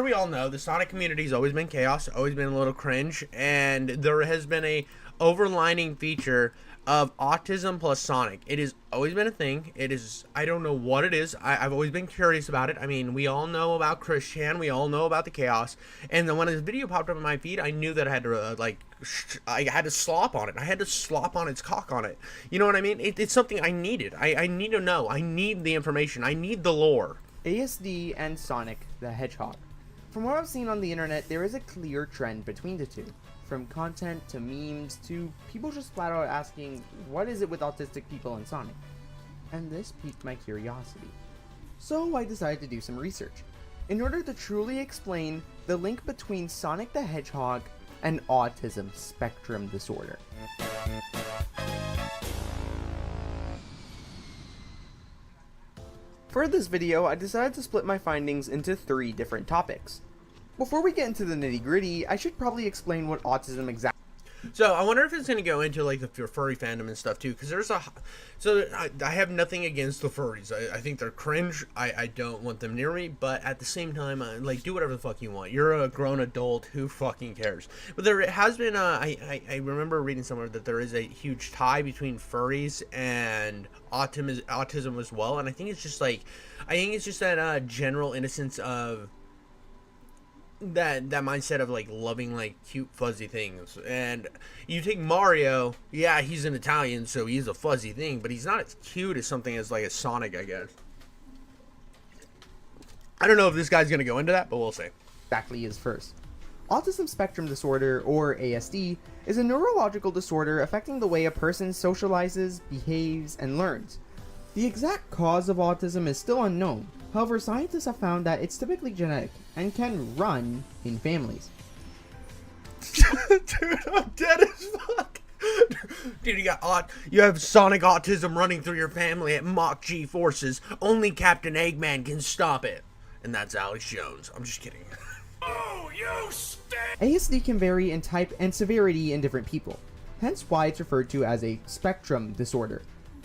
We all know the Sonic community has always been chaos, always been a little cringe, and there has been a overlining feature of autism plus Sonic. It has always been a thing. It is, I don't know what it is. I've always been curious about it. I mean, we all know about Christian, we all know about the chaos, and then when this video popped up in my feed, I knew that I had to I had to slop on it. I had to slop on its cock on it. You know what I mean? It's something I needed. I need to know. I need the information. I need the lore. ASD and Sonic the Hedgehog. From what I've seen on the internet, there is a clear trend between the two. From content to memes to people just flat out asking, what is it with autistic people and Sonic? And this piqued my curiosity. So I decided to do some research in order to truly explain the link between Sonic the Hedgehog and autism spectrum disorder. For this video, I decided to split my findings into 3 different topics. Before we get into the nitty-gritty, I should probably explain what autism exactly. So I wonder if it's gonna go into like the furry fandom and stuff too, because I have nothing against the furries. I think they're cringe. I don't want them near me, but at the same time, like, do whatever the fuck you want. You're a grown adult. Who fucking cares? But there has been I remember reading somewhere that there is a huge tie between furries and autism as well, and I think it's just that general innocence of that mindset of like loving like cute fuzzy things. And you take Mario, yeah, he's an Italian, so he's a fuzzy thing, but he's not as cute as something as like a Sonic, I guess. I don't know if this guy's gonna go into that, but we'll see. Exactly is first. Autism spectrum disorder, or ASD, is a neurological disorder affecting the way a person socializes, behaves, and learns. The exact cause of autism is still unknown. However, scientists have found that it's typically genetic and can run in families. Dude, I'm dead as fuck. Dude, you have Sonic autism running through your family at Mach G forces. Only Captain Eggman can stop it. And that's Alex Jones. I'm just kidding. Oh, you stink! ASD can vary in type and severity in different people, hence why it's referred to as a spectrum disorder.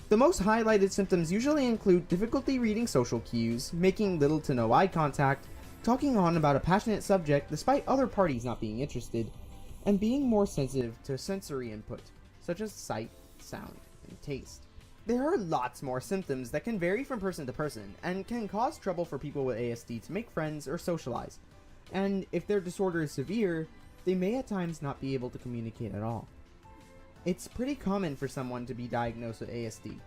The most highlighted symptoms usually include difficulty reading social cues, making little to no eye contact, talking on about a passionate subject despite other parties not being interested, and being more sensitive to sensory input, such as sight, sound, and taste. There are lots more symptoms that can vary from person to person, and can cause trouble for people with ASD to make friends or socialize. And if their disorder is severe, they may at times not be able to communicate at all. It's pretty common for someone to be diagnosed with ASD.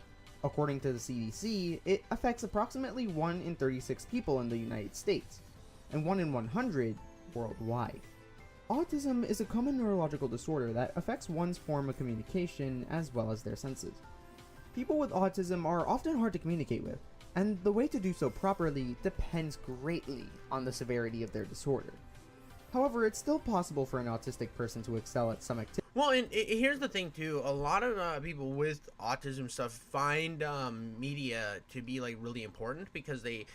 According to the CDC, it affects approximately 1 in 36 people in the United States, and 1 in 100 worldwide. Autism is a common neurological disorder that affects one's form of communication as well as their senses. People with autism are often hard to communicate with, and the way to do so properly depends greatly on the severity of their disorder. However, it's still possible for an autistic person to excel at some activity. Well, and here's the thing too. A lot of people with autism stuff find media to be like really important, because they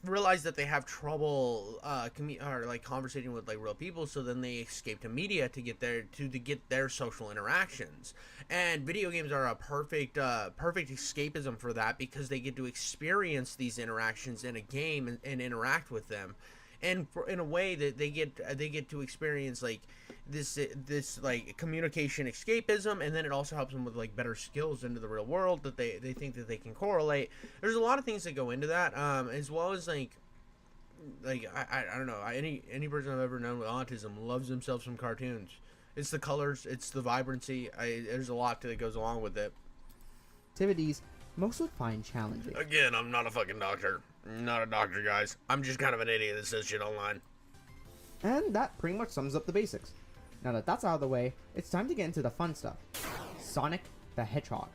realize that they have trouble conversating with like real people, so then they escape to media to get their social interactions. And video games are a perfect escapism for that, because they get to experience these interactions in a game and interact with them. And in a way that they get to experience like this like communication escapism, and then it also helps them with like better skills into the real world that they think that they can correlate. There's a lot of things that go into that, as well as like I don't know, any person I've ever known with autism loves themselves some cartoons. It's the colors, it's the vibrancy. There's a lot that goes along with it. Activities most would find challenging. Again, I'm not a fucking doctor. Not a doctor, guys. I'm just kind of an idiot that says shit online. And that pretty much sums up the basics. Now that that's out of the way, it's time to get into the fun stuff. Sonic the Hedgehog.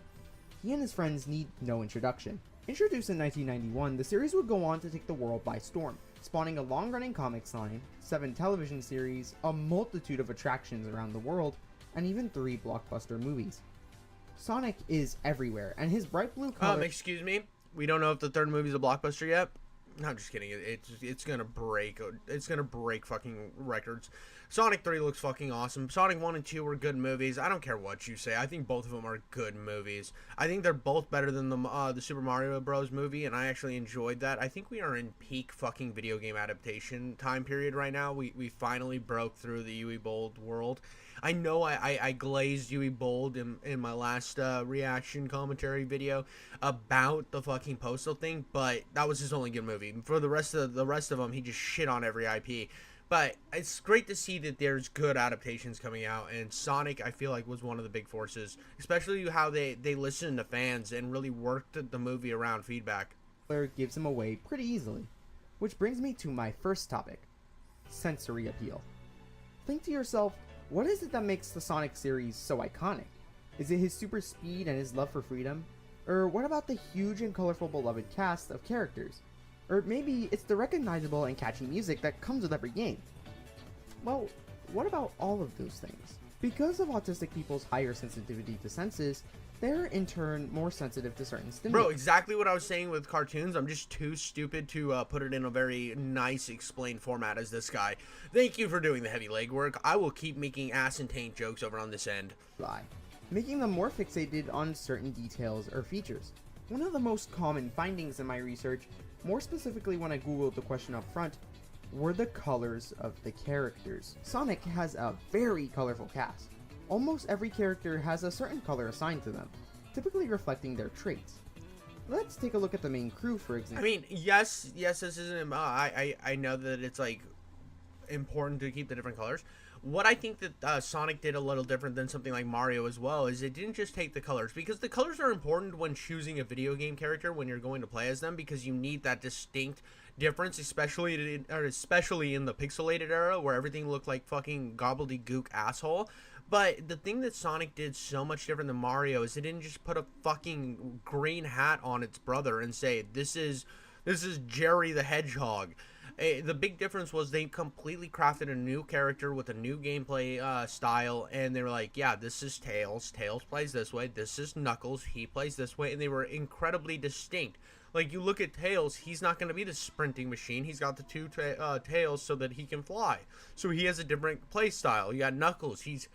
He and his friends need no introduction. Introduced in 1991, the series would go on to take the world by storm, spawning a long-running comics line, 7 television series, a multitude of attractions around the world, and even 3 blockbuster movies. Sonic is everywhere, and his bright blue color... Excuse me? We don't know if the 3rd movie's a blockbuster yet? No, I'm just kidding. It's gonna break. It's gonna break fucking records. Sonic 3 looks fucking awesome. Sonic 1 and 2 were good movies. I don't care what you say. I think both of them are good movies. I think they're both better than the Super Mario Bros. Movie, and I actually enjoyed that. I think we are in peak fucking video game adaptation time period right now. We finally broke through the Uwe Boll world. I know I glazed Uwe Boll in my last reaction commentary video about the fucking Postal thing, but that was his only good movie. For the rest of them, he just shit on every IP. But it's great to see that there's good adaptations coming out, and Sonic, I feel like, was one of the big forces, especially how they listened to fans and really worked the movie around feedback. Gives him away pretty easily. Which brings me to my first topic, sensory appeal. Think to yourself, what is it that makes the Sonic series so iconic? Is it his super speed and his love for freedom? Or what about the huge and colorful beloved cast of characters? Or maybe it's the recognizable and catchy music that comes with every game. Well, what about all of those things? Because of autistic people's higher sensitivity to senses, they're in turn more sensitive to certain stimuli. Bro, exactly what I was saying with cartoons. I'm just too stupid to put it in a very nice explained format as this guy. Thank you for doing the heavy legwork. I will keep making ass and taint jokes over on this end. Making them more fixated on certain details or features. One of the most common findings in my research, more specifically when I googled the question up front, were the colors of the characters. Sonic has a very colorful cast. Almost every character has a certain color assigned to them, typically reflecting their traits. Let's take a look at the main crew, for example. I mean, yes, this isn't. I know that it's like important to keep the different colors. What I think that Sonic did a little different than something like Mario as well is it didn't just take the colors, because the colors are important when choosing a video game character when you're going to play as them, because you need that distinct difference, especially in the pixelated era where everything looked like fucking gobbledygook asshole. But the thing that Sonic did so much different than Mario is it didn't just put a fucking green hat on its brother and say, this is Jerry the Hedgehog. The big difference was they completely crafted a new character with a new gameplay style, and they were like, yeah, this is Tails. Tails plays this way. This is Knuckles. He plays this way. And they were incredibly distinct. Like, you look at Tails, he's not going to be the sprinting machine. He's got the two tails so that he can fly. So he has a different play style. You got Knuckles. He's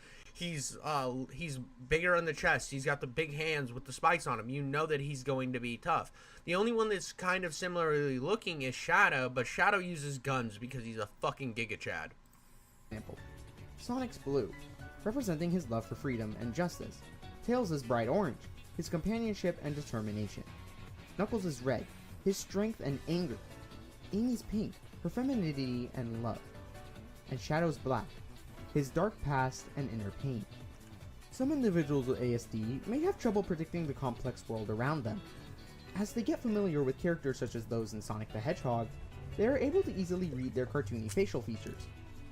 bigger on the chest. He's got the big hands with the spikes on him. You know that he's going to be tough. The only one that's kind of similarly looking is Shadow, but Shadow uses guns because he's a fucking Giga Chad. Example. Sonic's blue, representing his love for freedom and justice. Tails is bright orange, his companionship and determination. Knuckles is red, his strength and anger. Amy's pink, her femininity and love. And Shadow's black, his dark past and inner pain. Some individuals with ASD may have trouble predicting the complex world around them. As they get familiar with characters such as those in Sonic the Hedgehog, they are able to easily read their cartoony facial features,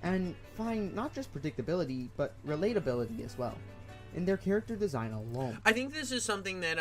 and find not just predictability, but relatability as well, in their character design alone. I think this is something that,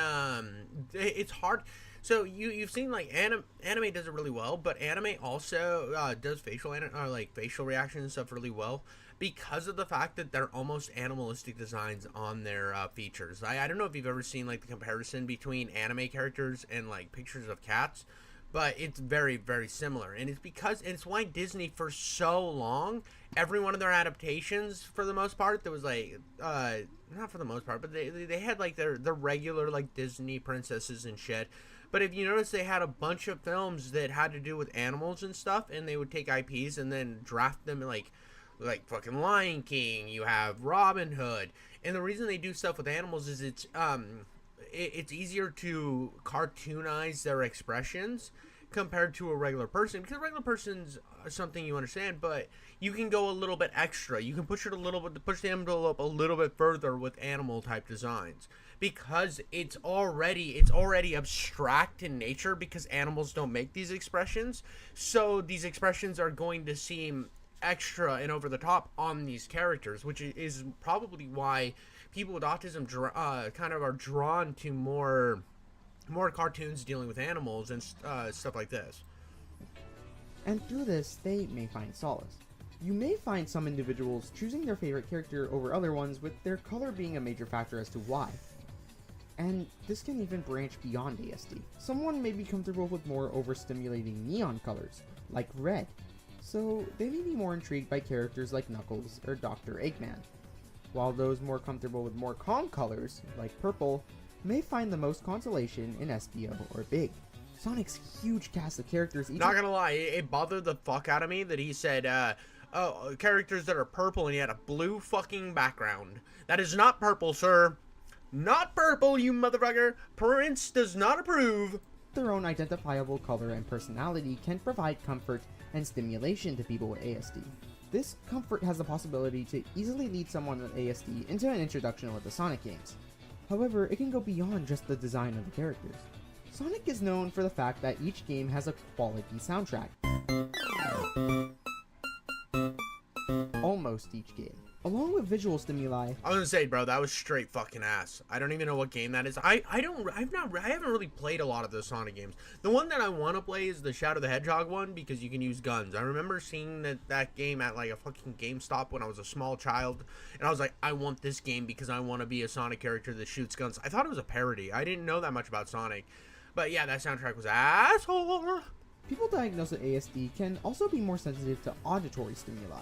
it's hard. So you've seen, like, anime does it really well, but anime also does facial reactions and stuff really well, because of the fact that they're almost animalistic designs on their features. I don't know if you've ever seen, like, the comparison between anime characters and, like, pictures of cats, but it's very, very similar. And it's why Disney, for so long, every one of their adaptations, for the most part, there was, like, not for the most part, but they had, like, their regular, like, Disney princesses and shit. But if you notice, they had a bunch of films that had to do with animals and stuff, and they would take IPs and then draft them like fucking Lion King. You have Robin Hood, and the reason they do stuff with animals is it's easier to cartoonize their expressions compared to a regular person, because a regular person's something you understand, but you can go a little bit extra. You can push the envelope a little bit further with animal type designs, because it's already abstract in nature, because animals don't make these expressions. So these expressions are going to seem extra and over the top on these characters, which is probably why people with autism kind of are drawn to more cartoons dealing with animals and stuff like this. And through this, they may find solace. You may find some individuals choosing their favorite character over other ones, with their color being a major factor as to why. And this can even branch beyond ASD. Someone may be comfortable with more overstimulating neon colors, like red, so they may be more intrigued by characters like Knuckles or Dr. Eggman, while those more comfortable with more calm colors, like purple, may find the most consolation in SPO or Big. Sonic's huge cast of characters... Not gonna lie, it bothered the fuck out of me that he said, oh, characters that are purple and he had a blue fucking background. That is not purple, sir. Not purple, you motherfucker. Prince does not approve. Their own identifiable color and personality can provide comfort and stimulation to people with ASD. This comfort has the possibility to easily lead someone with ASD into an introduction with the Sonic games. However, it can go beyond just the design of the characters. Sonic is known for the fact that each game has a quality soundtrack. Almost each game. Along with visual stimuli. I was gonna say, bro, that was straight fucking ass. I don't even know what game that is. I haven't really played a lot of the Sonic games. The one that I want to play is the Shadow the Hedgehog one because you can use guns. I remember seeing that game at like a fucking GameStop when I was a small child, and I was like, I want this game because I want to be a Sonic character that shoots guns. I thought it was a parody. I didn't know that much about Sonic, but yeah, that soundtrack was asshole. People diagnosed with ASD can also be more sensitive to auditory stimuli,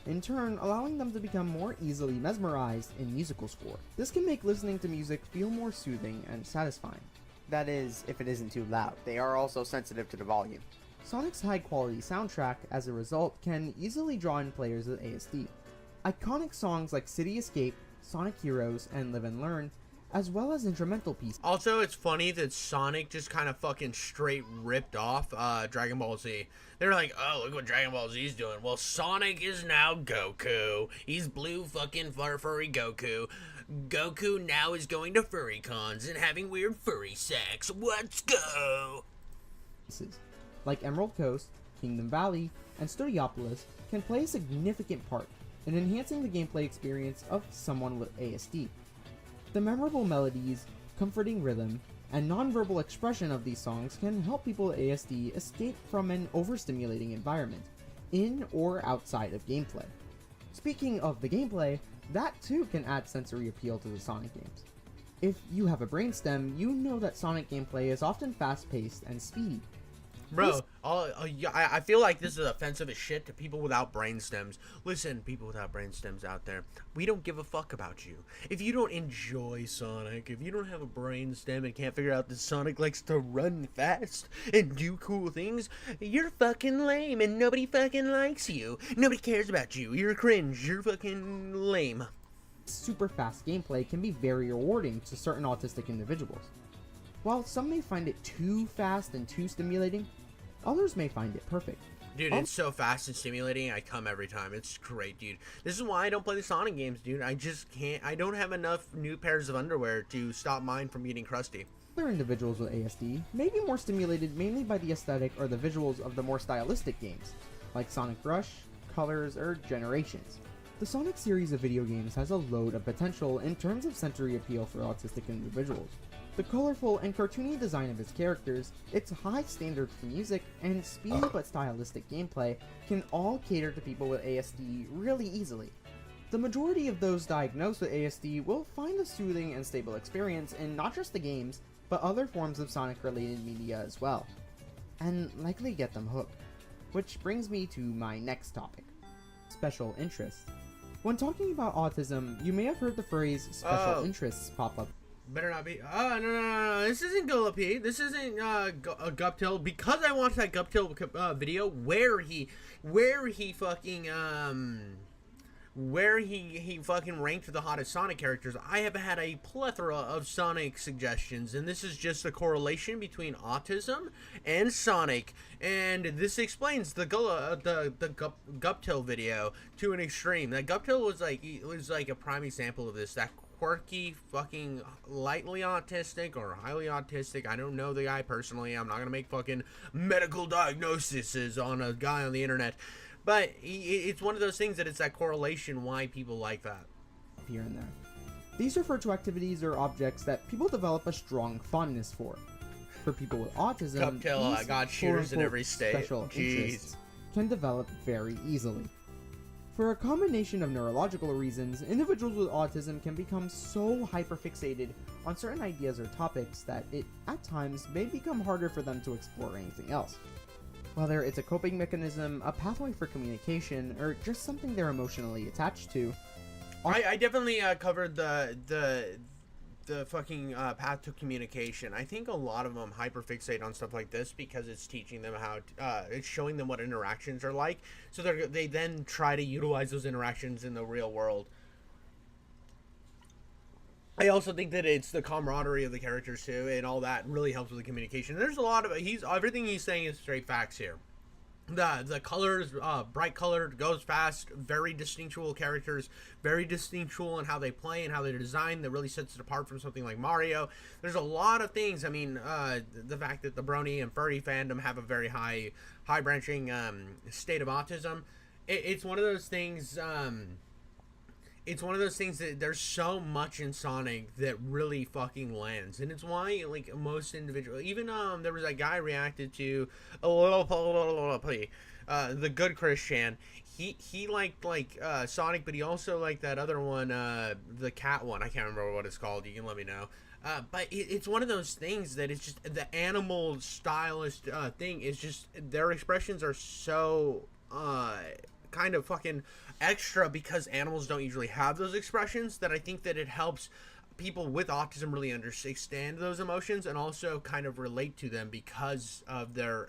in turn allowing them to become more easily mesmerized in musical score. This can make listening to music feel more soothing and satisfying. That is, if it isn't too loud. They are also sensitive to the volume. Sonic's high-quality soundtrack, as a result, can easily draw in players with ASD. Iconic songs like City Escape, Sonic Heroes, and Live and Learn, as well as instrumental pieces. Also, it's funny that Sonic just kind of fucking straight ripped off Dragon Ball Z. They're like, oh, look what Dragon Ball Z's doing. Well, Sonic is now Goku. He's blue fucking furry Goku. Goku now is going to furry cons and having weird furry sex. Let's go! Like Emerald Coast, Kingdom Valley, and Studiopolis can play a significant part in enhancing the gameplay experience of someone with ASD. The memorable melodies, comforting rhythm, and nonverbal expression of these songs can help people with ASD escape from an overstimulating environment, in or outside of gameplay. Speaking of the gameplay, that too can add sensory appeal to the Sonic games. If you have a brainstem, you know that Sonic gameplay is often fast-paced and speedy. Bro, I feel like this is offensive as shit to people without brain stems. Listen, people without brain stems out there, we don't give a fuck about you. If you don't enjoy Sonic, if you don't have a brain stem and can't figure out that Sonic likes to run fast and do cool things, you're fucking lame and nobody fucking likes you. Nobody cares about you. You're cringe. You're fucking lame. Super fast gameplay can be very rewarding to certain autistic individuals. While some may find it too fast and too stimulating, others may find it perfect. Dude, it's so fast and stimulating, I come every time. It's great, dude. This is why I don't play the Sonic games, dude. I just can't. I don't have enough new pairs of underwear to stop mine from getting crusty. Other individuals with ASD may be more stimulated mainly by the aesthetic or the visuals of the more stylistic games, like Sonic Rush, Colors, or Generations. The Sonic series of video games has a load of potential in terms of sensory appeal for autistic individuals. The colorful and cartoony design of its characters, its high standards for music, and speedy but stylistic gameplay can all cater to people with ASD really easily. The majority of those diagnosed with ASD will find a soothing and stable experience in not just the games, but other forms of Sonic-related media as well, and likely get them hooked. Which brings me to my next topic, special interests. When talking about autism, you may have heard the phrase special interests pop up. Better not be. Oh, no. This isn't Gullipede. This isn't Guptil. Because I watched that Guptil video where he fucking ranked the hottest Sonic characters, I have had a plethora of Sonic suggestions, and this is just a correlation between autism and Sonic, and this explains the Guptil video to an extreme. That Guptil was like a prime example of this. That quirky, fucking lightly autistic or highly autistic. I don't know the guy personally. I'm not gonna make fucking medical diagnoses on a guy on the internet. But it's one of those things that it's that correlation why people like that. Here and there. These refer to activities or objects that people develop a strong fondness for. For people with autism, Guptil, I got shooters in every state. Special interests can develop very easily. For a combination of neurological reasons, individuals with autism can become so hyperfixated on certain ideas or topics that it, at times, may become harder for them to explore anything else. Whether it's a coping mechanism, a pathway for communication, or just something they're emotionally attached to. I definitely covered the fucking path to communication. I think a lot of them hyperfixate on stuff like this because it's teaching them how it's showing them what interactions are like, so they then try to utilize those interactions in the real world. I also think that it's the camaraderie of the characters too, and all that really helps with the communication. There's a lot of everything he's saying is straight facts here. The colors, bright colored, goes fast, very distinctual characters, very distinctual in how they play and how they're designed. That really sets it apart from something like Mario. There's a lot of things. I mean, the fact that the Brony and furry fandom have a very high branching state of autism. It's one of those things. It's one of those things that there's so much in Sonic that really fucking lands, and it's why like most individuals, even there was that guy reacted to the Good Christian. He liked Sonic, but he also liked that other one, the cat one. I can't remember what it's called. You can let me know. But it's one of those things that it's just the animal stylist thing is just their expressions are so kind of fucking extra because animals don't usually have those expressions, that I think that it helps people with autism really understand those emotions and also kind of relate to them because of their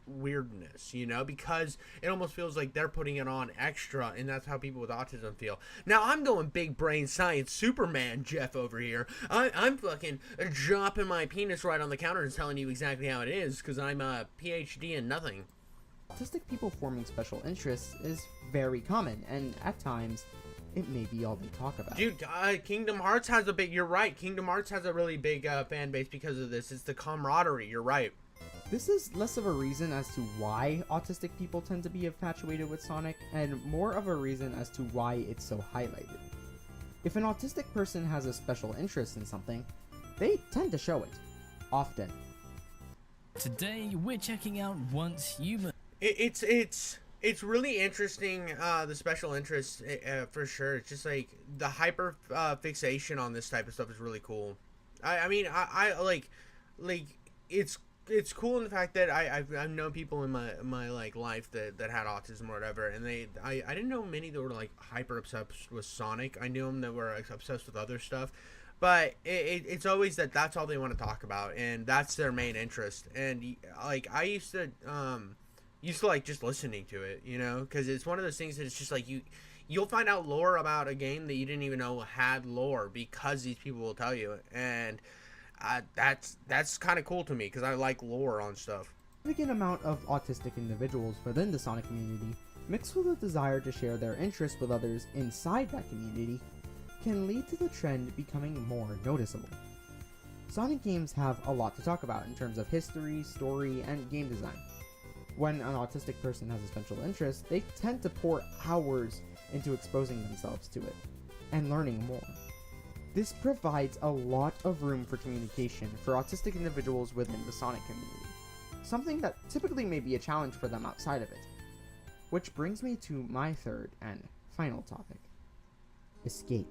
weirdness, you know, because it almost feels like they're putting it on extra, and that's how people with autism feel. Now I'm going big brain science Superman Jeff over here. I'm fucking dropping my penis right on the counter and telling you exactly how it is because I'm a PhD in nothing. Autistic people forming special interests is very common, and at times, it may be all they talk about. Dude, Kingdom Hearts has a big... You're right. Kingdom Hearts has a really big fan base because of this. It's the camaraderie. You're right. This is less of a reason as to why autistic people tend to be infatuated with Sonic, and more of a reason as to why it's so highlighted. If an autistic person has a special interest in something, they tend to show it. Often. Today, we're checking out Once Human. It's really interesting, the special interest, for sure. It's just like the hyper fixation on this type of stuff is really cool. I mean I like it's cool in the fact that I've known people in my like life that had autism or whatever, and I didn't know many that were like hyper obsessed with Sonic. I knew them that were obsessed with other stuff, but it's always that's all they want to talk about, and that's their main interest. And like I used to like just listening to it, you know, because it's one of those things that it's just like you'll find out lore about a game that you didn't even know had lore because these people will tell you, and that's kind of cool to me because I like lore on stuff. A significant amount of autistic individuals within the Sonic community, mixed with a desire to share their interests with others inside that community, can lead to the trend becoming more noticeable. Sonic games have a lot to talk about in terms of history, story, and game design. When an autistic person has a special interest, they tend to pour hours into exposing themselves to it and learning more. This provides a lot of room for communication for autistic individuals within the Sonic community, something that typically may be a challenge for them outside of it. Which brings me to my third and final topic: escape.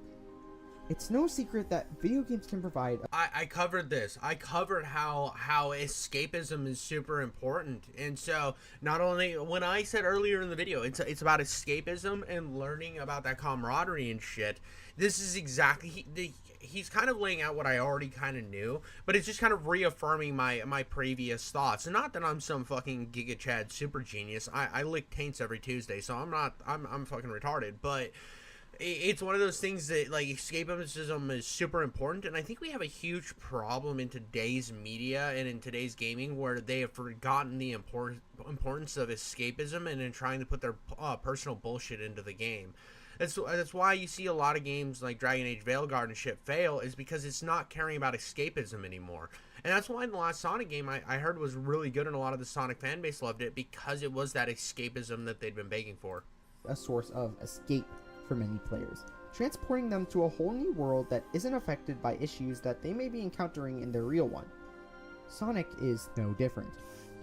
It's no secret that video games can provide... I covered this. I covered how escapism is super important. And so, not only... When I said earlier in the video, it's about escapism and learning about that camaraderie and shit. This is exactly... He's kind of laying out what I already kind of knew, but it's just kind of reaffirming my previous thoughts. And not that I'm some fucking Giga Chad super genius. I lick taints every Tuesday, so I'm fucking retarded, but... It's one of those things that, like, escapism is super important, and I think we have a huge problem in today's media and in today's gaming where they have forgotten the importance of escapism and in trying to put their personal bullshit into the game. That's why you see a lot of games like Dragon Age Veilguard and shit fail, is because it's not caring about escapism anymore. And that's why in the last Sonic game I heard was really good, and a lot of the Sonic fanbase loved it because it was that escapism that they'd been begging for. A source of escape for many players, transporting them to a whole new world that isn't affected by issues that they may be encountering in their real one. Sonic is no different.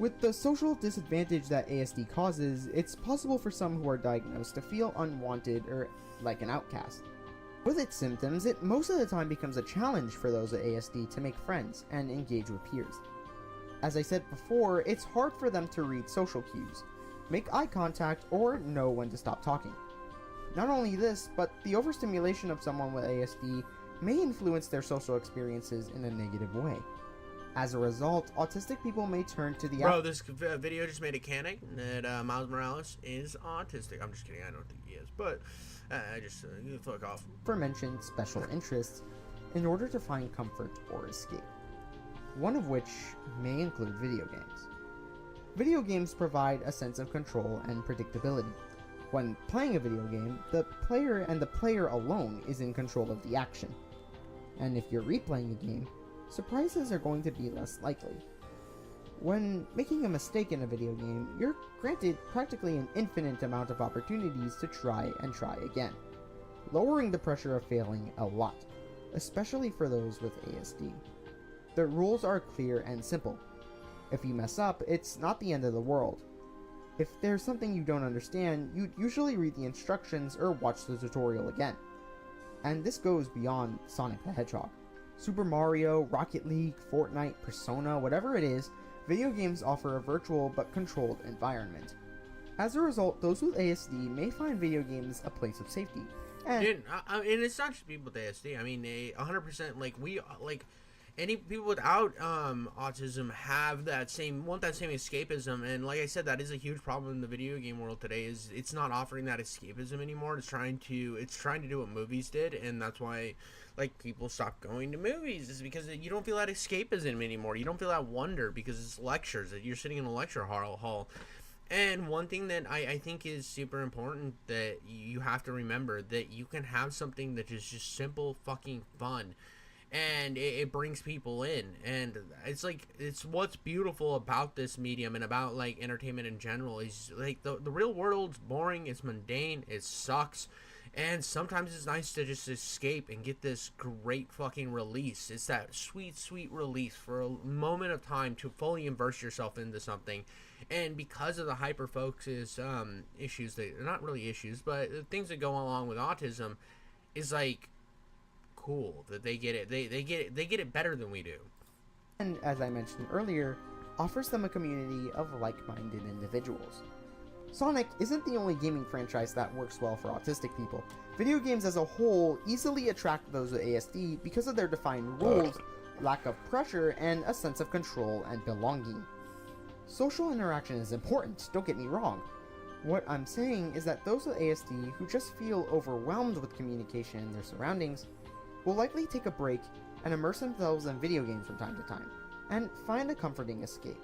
With the social disadvantage that ASD causes, it's possible for some who are diagnosed to feel unwanted or like an outcast. With its symptoms, it most of the time becomes a challenge for those with ASD to make friends and engage with peers. As I said before, it's hard for them to read social cues, make eye contact, or know when to stop talking. Not only this, but the overstimulation of someone with ASD may influence their social experiences in a negative way. As a result, autistic people may turn to the Bro, this video just made a canon that Miles Morales is autistic. I'm just kidding. I don't think he is, but I just fuck off. aforementioned special interests in order to find comfort or escape, one of which may include video games. Video games provide a sense of control and predictability. When playing a video game, the player and the player alone is in control of the action. And if you're replaying a game, surprises are going to be less likely. When making a mistake in a video game, you're granted practically an infinite amount of opportunities to try and try again, lowering the pressure of failing a lot, especially for those with ASD. The rules are clear and simple. If you mess up, it's not the end of the world. If there's something you don't understand, you'd usually read the instructions or watch the tutorial again. And this goes beyond Sonic the Hedgehog. Super Mario, Rocket League, Fortnite, Persona, whatever it is, video games offer a virtual but controlled environment. As a result, those with ASD may find video games a place of safety. And And it's not just people with ASD. I mean, 100%. Any people without autism have want that same escapism, and like I said, that is a huge problem in the video game world today. Is it's not offering that escapism anymore. It's trying to do what movies did, and that's why people stop going to movies, is because you don't feel that escapism anymore. You don't feel that wonder because it's lectures, that you're sitting in a lecture hall. And one thing that I think is super important that you have to remember, that you can have something that is just simple fucking fun, and it brings people in. And it's what's beautiful about this medium and about entertainment in general is the real world's boring, it's mundane, it sucks, and sometimes it's nice to just escape and get this great fucking release. It's that sweet release for a moment of time to fully immerse yourself into something. And because of the hyper focus issues, that not really issues, but the things that go along with autism, is cool that they get it. They get it better than we do. and as I mentioned earlier, offers them a community of like-minded individuals. Sonic isn't the only gaming franchise that works well for autistic people. Video games as a whole easily attract those with ASD because of their defined rules, lack of pressure, and a sense of control and belonging. Social interaction is important, don't get me wrong. What I'm saying is that those with ASD who just feel overwhelmed with communication in their surroundings will likely take a break and immerse themselves in video games from time to time, and find a comforting escape.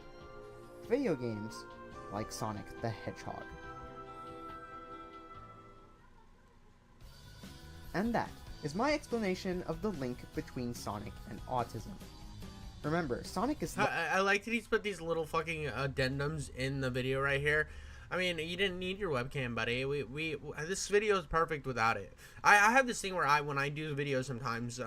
Video games like Sonic the Hedgehog. And that is my explanation of the link between Sonic and autism. Remember, Sonic is... I like that he's put these little fucking addendums in the video right here. I mean, you didn't need your webcam, buddy. This video is perfect without it. I have this thing where when I do videos sometimes,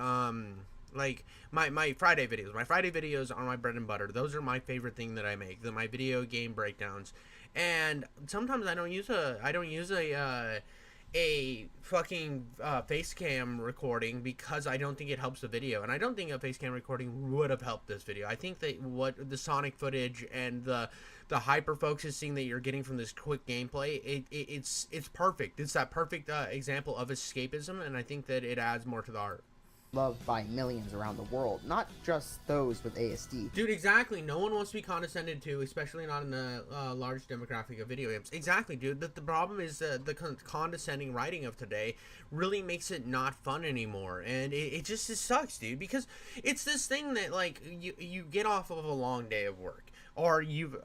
like my Friday videos. My Friday videos are my bread and butter. Those are my favorite thing that I make. My video game breakdowns. And sometimes I don't use a fucking face cam recording because I don't think it helps the video, and I don't think a face cam recording would have helped this video. I think that what the Sonic footage and the hyper focusing that you're getting from this quick gameplay, it's perfect. It's that perfect example of escapism, and I think that it adds more to the art. Loved by millions around the world, not just those with ASD. Dude, exactly. No one wants to be condescended to, especially not in the large demographic of video games. Exactly, dude. The problem is the condescending writing of today really makes it not fun anymore, and it sucks, dude. Because it's this thing that you get off of a long day of work. Or you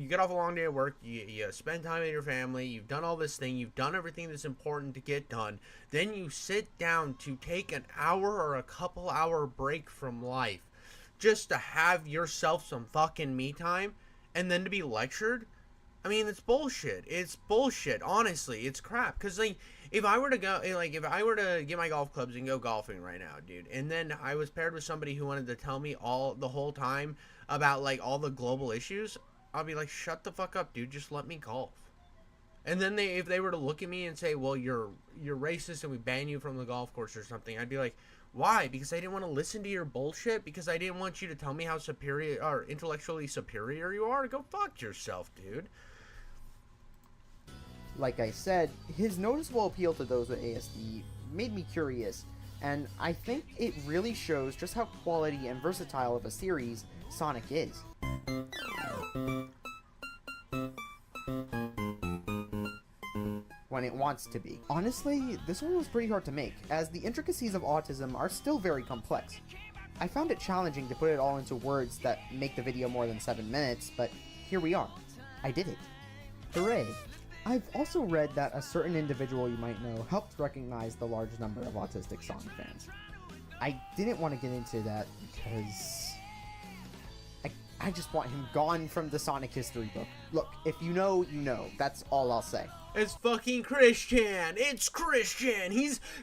get off a long day of work, you spend time with your family, you've done all this thing, you've done everything that's important to get done, then you sit down to take an hour or a couple hour break from life just to have yourself some fucking me time, and then to be lectured? I mean, it's bullshit. It's bullshit, honestly. It's crap. Because, if I were to get my golf clubs and go golfing right now, dude, and then I was paired with somebody who wanted to tell me the whole time about like all the global issues, I'll be like, shut the fuck up, dude. Just let me golf. And then if they were to look at me and say, well, you're racist and we ban you from the golf course or something, I'd be like, why? Because I didn't want to listen to your bullshit? Because I didn't want you to tell me how superior or intellectually superior you are? Go fuck yourself, dude. Like I said, his noticeable appeal to those with ASD made me curious, and I think it really shows just how quality and versatile of a series Sonic is. When it wants to be. Honestly, this one was pretty hard to make, as the intricacies of autism are still very complex. I found it challenging to put it all into words that make the video more than 7 minutes, but here we are. I did it. Hooray! I've also read that a certain individual you might know helped recognize the large number of autistic Sonic fans. I didn't want to get into that because I just want him gone from the Sonic history book. Look, if you know, you know. That's all I'll say. It's fucking Christian. It's Christian.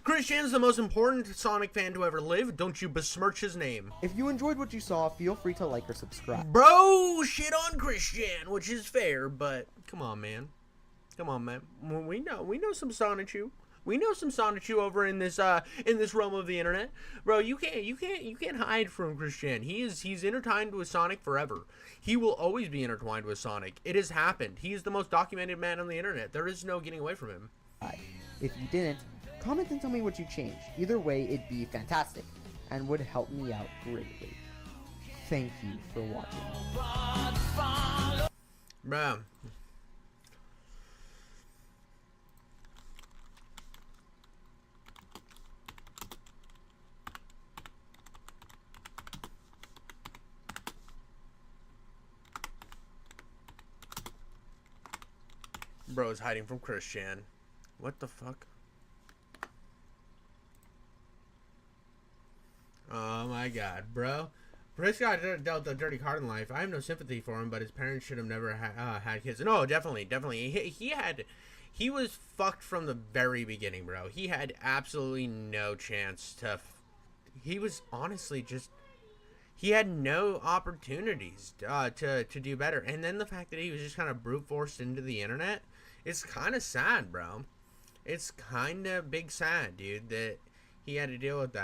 Christian's the most important Sonic fan to ever live. Don't you besmirch his name. If you enjoyed what you saw, feel free to like or subscribe. Bro, shit on Christian, which is fair, but come on, man. Come on, man. We know some Sonichu. We know some Sonichu over in this realm of the internet. Bro, you can't hide from Christian. He's intertwined with Sonic forever. He will always be intertwined with Sonic. It has happened. He is the most documented man on the internet. There is no getting away from him. If you didn't, comment and tell me what you changed. Either way, it'd be fantastic and would help me out greatly. Thank you for watching. Bro. Bro is hiding from Christian. What the fuck? Oh my god, bro. Chris got dealt a dirty card in life. I have no sympathy for him, but his parents should have never had kids. No, definitely. He was fucked from the very beginning, bro. He had absolutely no chance to. He was honestly just. He had no opportunities to do better. And then the fact that he was just kind of brute forced into the internet. It's kind of sad, bro. It's kind of big sad, dude, that he had to deal with that.